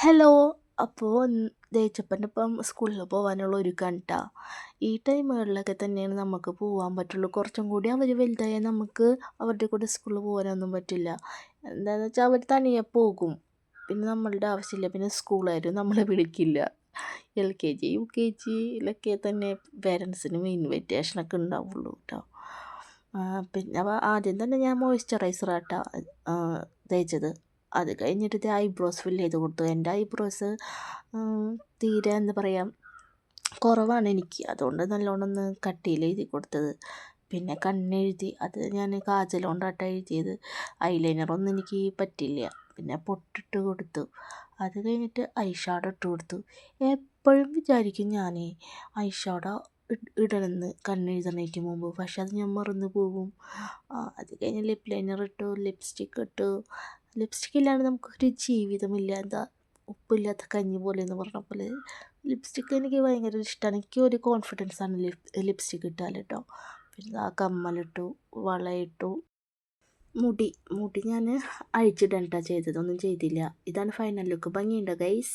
Hello. അപ്പോൾ ദേച്ചപ്പൻ്റെ ഒപ്പം സ്കൂളിൽ പോകാനുള്ള ഒരുക്കാണ് ട്ടോ. ഈ ടൈമുകളിലൊക്കെ തന്നെയാണ് നമുക്ക് പോകാൻ പറ്റുള്ളൂ. കുറച്ചും കൂടി അവർ വലുതായാൽ നമുക്ക് അവരുടെ കൂടെ സ്കൂളിൽ പോകാനൊന്നും പറ്റില്ല. എന്താണെന്ന് വെച്ചാൽ അവർ തനിയെ പോകും. പിന്നെ നമ്മളുടെ ആവശ്യമില്ല. പിന്നെ സ്കൂളുകാരും നമ്മളെ വിളിക്കില്ല. LKG UKGയിലൊക്കെ തന്നെ പേരൻസിന് ഇൻവിറ്റേഷനൊക്കെ ഉണ്ടാവുള്ളൂ കേട്ടോ. പിന്നെ ആദ്യം തന്നെ ഞാൻ മോയ്സ്ചറൈസറാട്ടോ തേച്ചത്. അത് കഴിഞ്ഞിട്ട് ഐബ്രോസ് ഫില്ല് ചെയ്ത് കൊടുത്തു. എൻ്റെ ഐബ്രോസ് തീരെ എന്താ പറയുക കുറവാണ് എനിക്ക്. അതുകൊണ്ട് നല്ലോണം ഒന്ന് കട്ടിയിൽ എഴുതി കൊടുത്തത്. പിന്നെ കണ്ണെഴുതി, അത് ഞാൻ കാജൽ കൊണ്ടാട്ടോ എഴുതിയത്. ഐലൈനറൊന്നും എനിക്ക് പറ്റില്ല. പിന്നെ പൊട്ടിട്ട് കൊടുത്തു. അത് കഴിഞ്ഞിട്ട് ഐ ഷാഡോ ഇട്ട് കൊടുത്തു. എപ്പോഴും വിചാരിക്കും ഞാൻ ഐ ഷാഡോ ഇടണമെന്ന് കണ്ണെഴുതണേക്ക് മുമ്പ്. പക്ഷെ അത് ഞാൻ മറന്നു പോകും. അത് കഴിഞ്ഞ് ലിപ് ലൈനർ ഇട്ടു, ലിപ്സ്റ്റിക്ക് ഇട്ടു. ലിപ്സ്റ്റിക്ക് ഇല്ലാണ്ട് നമുക്കൊരു ജീവിതമില്ല. എന്താ ഉപ്പില്ലാത്ത കഞ്ഞി പോലെ എന്ന് പറഞ്ഞ പോലെ. ലിപ്സ്റ്റിക്ക് എനിക്ക് ഭയങ്കര ഇഷ്ടമാണ്. എനിക്ക് ഒരു കോൺഫിഡൻസാണ് ലിപ്സ്റ്റിക്ക് ഇട്ടാൽ കേട്ടോ. പിന്നെ ആ കമ്മലിട്ടു, വളയിട്ടു. മുടി ഞാൻ അഴിച്ചിടണ്ട ചെയ്തത്, ഒന്നും ചെയ്തില്ല. ഇതാണ് ഫൈനൽ ലുക്ക്. ഭംഗിയുണ്ടോ ഗൈസ്?